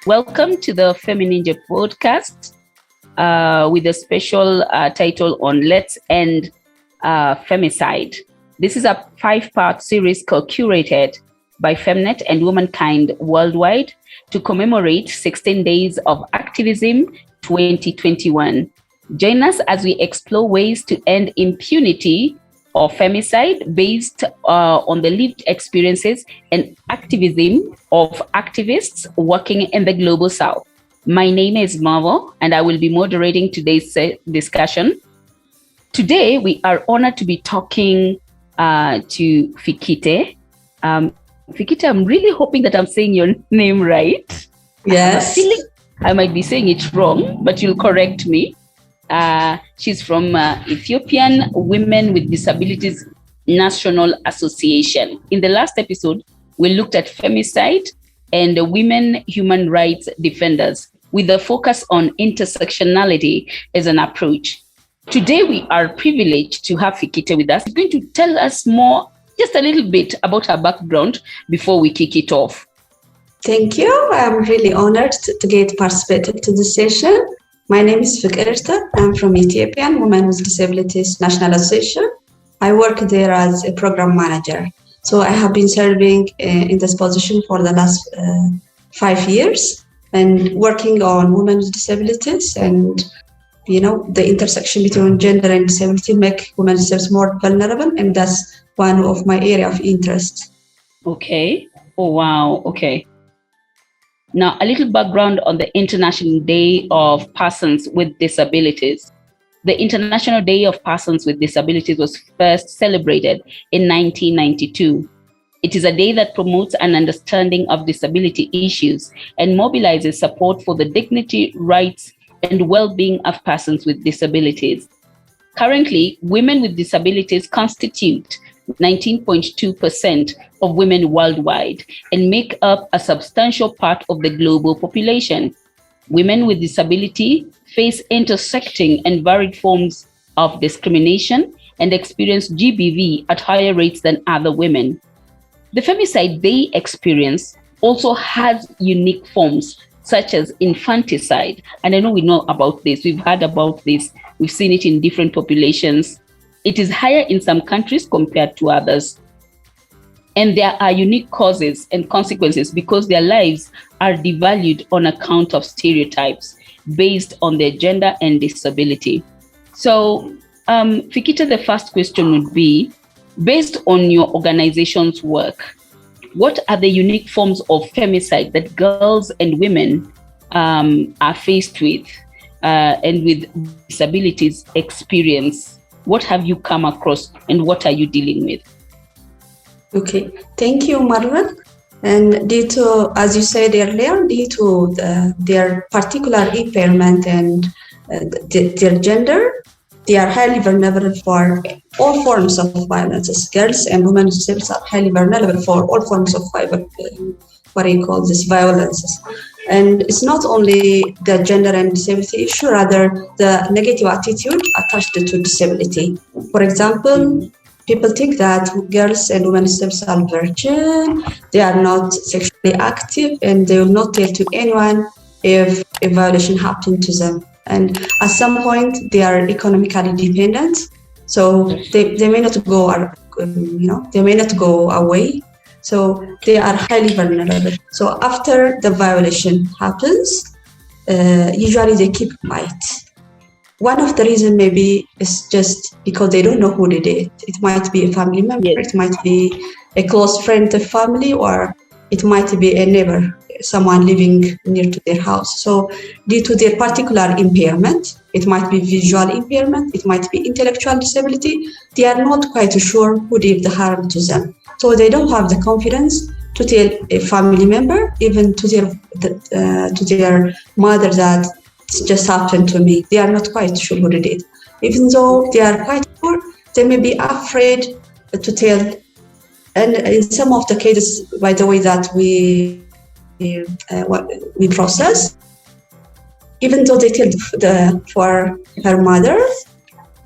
Welcome to the Femininja podcast with a special title on Let's End Femicide. This is a 5-part series co-curated by Femnet and Womankind worldwide to commemorate 16 Days of Activism 2021. Join us as we explore ways to end impunity or femicide based on the lived experiences and activism of activists working in the Global South. My name is Marvel, and I will be moderating today's discussion. Today, we are honored to be talking to Fikite. Fikite, I'm really hoping that I'm saying your name right. Yes. I might be saying it wrong, but you'll correct me. She's from Ethiopian Women with Disabilities National Association. In the last episode, we looked at femicide and women human rights defenders with a focus on intersectionality as an approach. Today, we are privileged to have Fikite with us. She's going to tell us more, just a little bit about her background before we kick it off. Thank you. I'm really honored to get participated to this session. My name is Fikirta. I'm from Ethiopian Women with Disabilities National Association. I work there as a program manager. So I have been serving in this position for the last 5 years and working on women with disabilities and, the intersection between gender and disability make women with disabilities more vulnerable. And that's one of my area of interest. Okay. Oh, wow. Okay. Now, a little background on the International Day of Persons with Disabilities. The International Day of Persons with Disabilities was first celebrated in 1992. It is a day that promotes an understanding of disability issues and mobilizes support for the dignity, rights, and well-being of persons with disabilities. Currently, women with disabilities constitute 19.2% of women worldwide and make up a substantial part of the global population. Women with disability face intersecting and varied forms of discrimination and experience GBV at higher rates than other women. The femicide they experience also has unique forms such as infanticide. And I know we know about this. We've heard about this. We've seen it in different populations. It is higher in some countries compared to others. And there are unique causes and consequences because their lives are devalued on account of stereotypes based on their gender and disability. So, Fikita, the first question would be, based on your organization's work, what are the unique forms of femicide that girls and women are faced with and with disabilities experience? What have you come across and what are you dealing with? Okay, thank you, Marwan. And due to, as you said earlier, due to their particular impairment and their gender, they are highly vulnerable for all forms of violence. Girls and women with disabilities are highly vulnerable for all forms of violences. And it's not only the gender and disability issue, rather the negative attitude attached to disability. For example, people think that girls and women with disabilities are virgin, they are not sexually active, and they will not tell to anyone if a violation happened to them. And at some point, they are economically dependent, so they may not go, they may not go away. So they are highly vulnerable. So after the violation happens, usually they keep quiet. One of the reasons maybe is just because they don't know who did it. It might be a family member, It might be a close friend of the family, or it might be a neighbor, someone living near to their house. So due to their particular impairment, it might be visual impairment, it might be intellectual disability, they are not quite sure who did the harm to them. So they don't have the confidence to tell a family member, even to their mother, that it just happened to me. They are not quite sure who did it. Even though they are quite sure, they may be afraid to tell. And in some of the cases, by the way, that we process, even though they tell for her mother,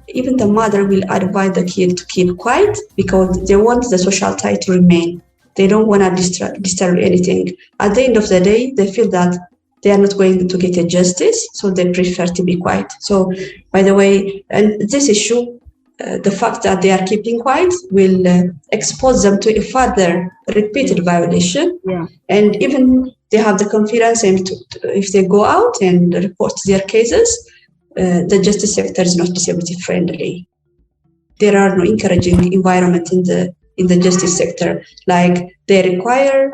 even the mother will advise the kid to keep quiet because they want the social tie to remain. They don't want to disturb anything. At the end of the day, they feel that they are not going to get a justice, so they prefer to be quiet. So, by the way, and this issue, the fact that they are keeping quiet will expose them to a further repeated violation. Yeah. And even they have the confidence, and if they go out and report their cases, the justice sector is not disability friendly. There are no encouraging environment in the justice sector. Like they require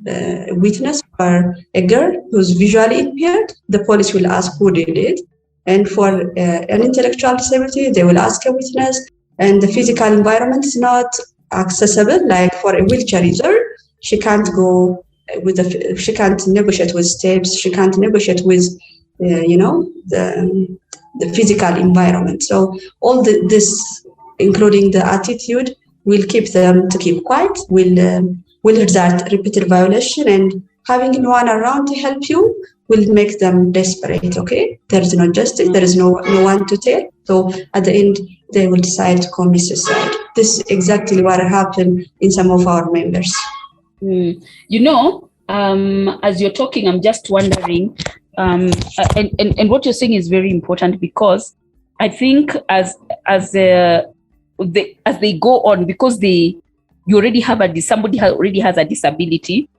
a witness for a girl who's visually impaired. The police will ask who did it. And for an intellectual disability, they will ask a witness. And the physical environment is not accessible. Like for a wheelchair user, she can't go she can't negotiate with steps. She can't negotiate with, the physical environment. So all this, including the attitude, will keep them to keep quiet, will result repeated violation, and having no one around to help you will make them desperate. Okay, there is no justice, there is no one to tell. So at the end, they will decide to commit suicide. This is exactly what happened in some of our members. As you're talking, I'm just wondering, and what you're saying is very important, because I think as they go on, because you already have somebody already has a disability,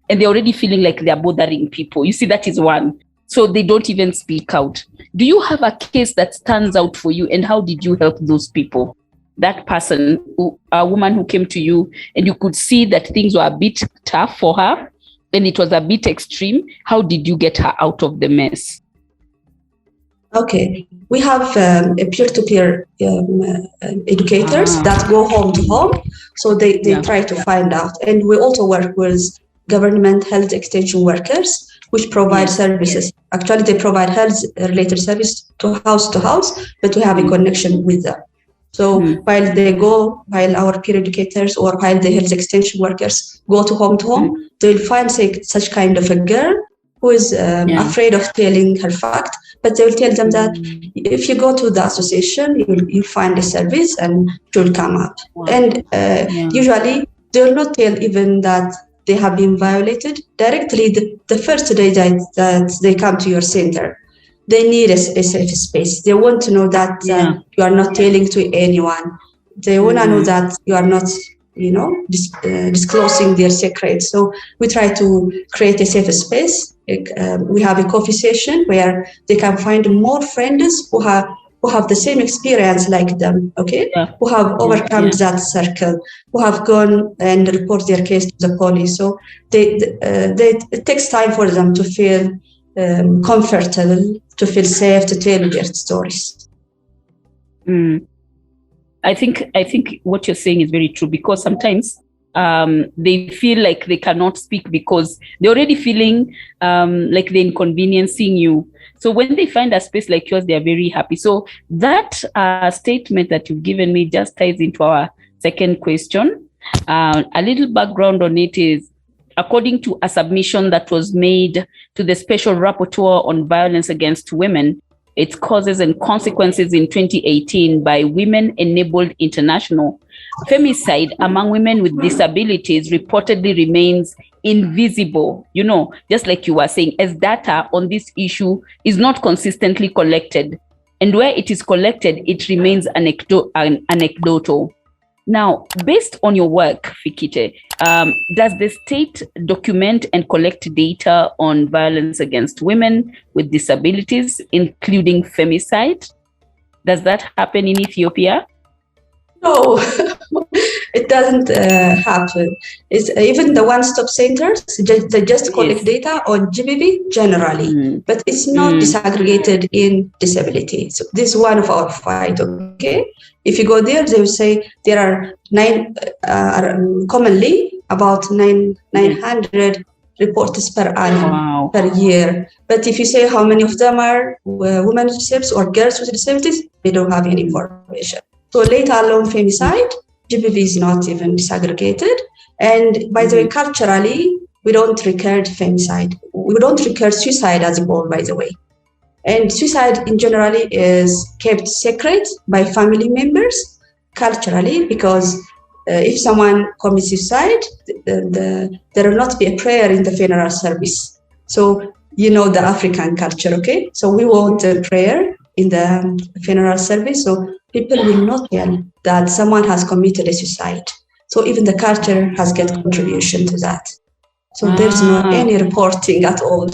and they're already feeling like they're bothering people. You see, that is one. So they don't even speak out. Do you have a case that stands out for you, and how did you help those people? That person, a woman who came to you, and you could see that things were a bit tough for her, and it was a bit extreme. How did you get her out of the mess? Okay, we have a peer-to-peer educators that go home to home, so they try to find out. And we also work with government health extension workers, which provide services. Actually, they provide health-related service to house, but we have a connection with them. So while our peer educators or while the health extension workers go to home, they'll find such kind of a girl who is afraid of telling her fact, but they will tell them that if you go to the association, you'll find a service and it will come up. And usually they will not tell even that they have been violated directly the first day that they come to your center. They need a safe space. They want to know that you are not telling to anyone. They want to know that you are not, disclosing their secrets. So we try to create a safe space. We have a coffee session where they can find more friends who have the same experience like them, who have overcome that circle, who have gone and report their case to the police. So it takes time for them to feel comfortable, to feel safe, to tell their stories. I think what you're saying is very true, because sometimes they feel like they cannot speak because they're already feeling like they're inconveniencing you. So when they find a space like yours, they're very happy. So that statement that you've given me just ties into our second question. A little background on it is, according to a submission that was made to the Special Rapporteur on Violence Against Women, its causes and consequences in 2018 by Women Enabled International, femicide among women with disabilities reportedly remains invisible, just like you were saying, as data on this issue is not consistently collected. And where it is collected, it remains anecdotal. Now, based on your work, Fikite, does the state document and collect data on violence against women with disabilities, including femicide? Does that happen in Ethiopia? No, it doesn't happen. It's even the one-stop centers, they just collect data on GBV generally, but it's not disaggregated in disability. So this is one of our fight, okay? If you go there, they will say there are commonly about 900 reports per annum per year. But if you say how many of them are women with disabilities or girls with disabilities, they don't have any information. So let alone femicide, GBV is not even disaggregated. And by the way, culturally, we don't record femicide. We don't record suicide as a whole, by the way. And suicide in general is kept secret by family members culturally, because if someone commits suicide, there will not be a prayer in the funeral service. So you know, the African culture, okay? So we want a prayer in the funeral service, so people will not tell that someone has committed a suicide. So even the culture has got contribution to that. So there's no any reporting at all.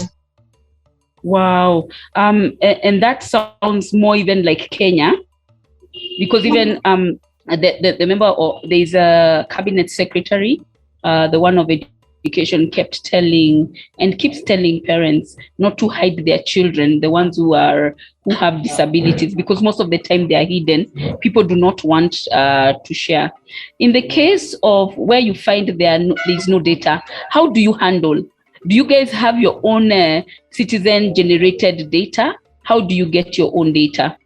Wow. And that sounds more even like Kenya, because even the member, or there's a cabinet secretary, the one of education, keeps telling parents not to hide their children, the ones who have disabilities, because most of the time they are hidden. People do not want to share. In the case of where you find there's no data, how do you handle? Do you guys have your own citizen generated data? How do you get your own data?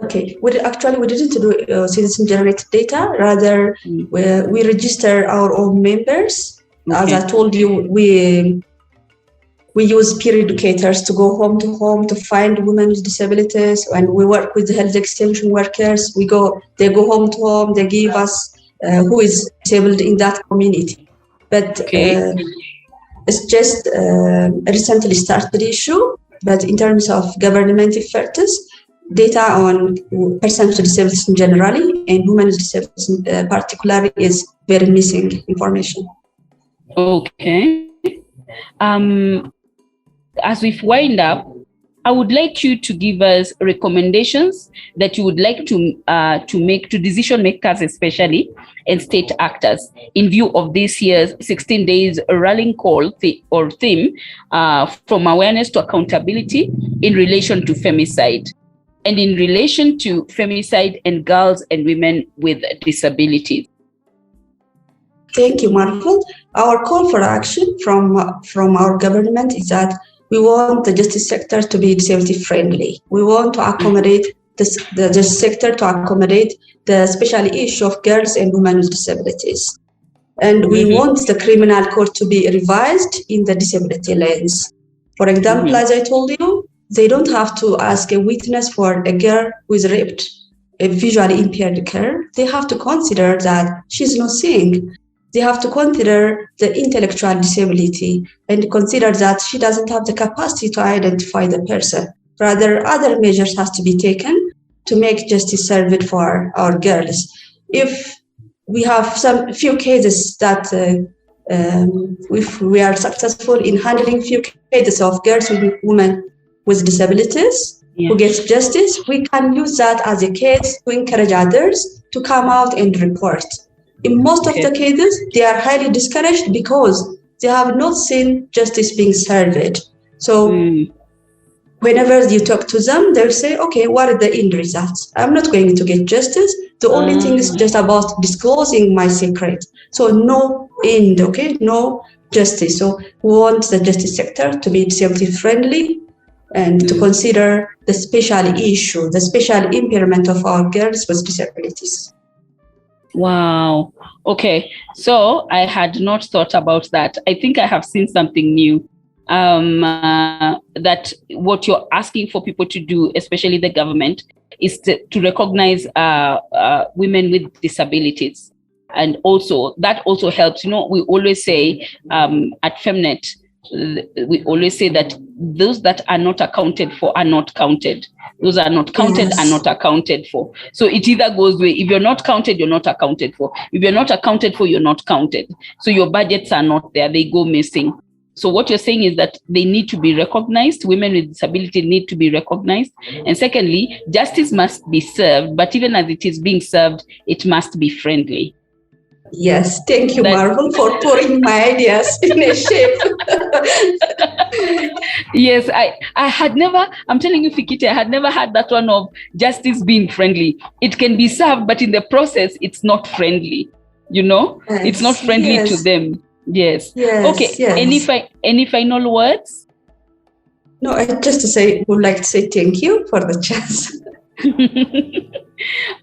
Okay, we didn't do citizen-generated data. Rather, we register our own members. Okay. As I told you, we use peer educators to go home to home to find women with disabilities, and we work with the health extension workers. They go home to home. They give us who is disabled in that community. But it's just a recently started issue. But in terms of government efforts, data on persons with disabilities generally and women with disabilities particularly is very missing information. Okay. As we wind up, I would like you to give us recommendations that you would like to make to decision makers, especially, and state actors, in view of this year's 16 days rallying call or theme from awareness to accountability in relation to femicide, and in relation to femicide and girls and women with disabilities. Thank you, Marvel. Our call for action from our government is that we want the justice sector to be disability friendly. We want to accommodate the justice sector to accommodate the special issue of girls and women with disabilities. And we want the criminal code to be revised in the disability lens. For example, as I told you, they don't have to ask a witness for a girl who is raped, a visually impaired girl. They have to consider that she's not seeing. They have to consider the intellectual disability and consider that she doesn't have the capacity to identify the person. Rather, other measures have to be taken to make justice served for our girls. If we have few cases that if we are successful in handling few cases of girls and women with disabilities who get justice, we can use that as a case to encourage others to come out and report. In most of the cases, they are highly discouraged because they have not seen justice being served. So whenever you talk to them, they'll say, okay, what are the end results? I'm not going to get justice. The only thing is just about disclosing my secret. So no end, no justice. So we want the justice sector to be disability friendly and to consider the special issue, the special impairment of our girls with disabilities. Wow. Okay. So I had not thought about that. I think I have seen something new. That what you're asking for people to do, especially the government, is to recognize women with disabilities. And also, that also helps. You know, we always say at Femnet, we always say that those that are not accounted for are not counted. Those are not counted are not accounted for. So it either goes way. If you're not counted, you're not accounted for. If you're not accounted for, you're not counted. So your budgets are not there. They go missing. So what you're saying is that they need to be recognized. Women with disability need to be recognized. And secondly, justice must be served. But even as it is being served, it must be friendly. Yes, thank you, Marvel, for pouring my ideas in a shape. Yes, I had never, I'm telling you, Fikite, I had never had that one of justice being friendly. It can be served, but in the process, it's not friendly. You know, it's not friendly to them. Yes. Okay. Yes. Any final words? No, I would like to say thank you for the chance.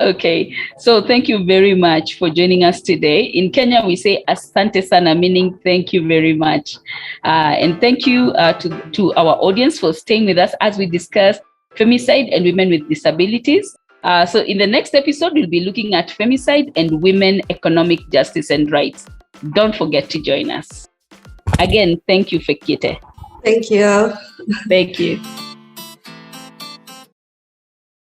Okay, so thank you very much for joining us today. In Kenya, we say asante sana, meaning thank you very much. And thank you to our audience for staying with us as we discuss femicide and women with disabilities. So in the next episode, we'll be looking at femicide and women, economic justice and rights. Don't forget to join us. Again, thank you, Fekete. Thank you. Thank you.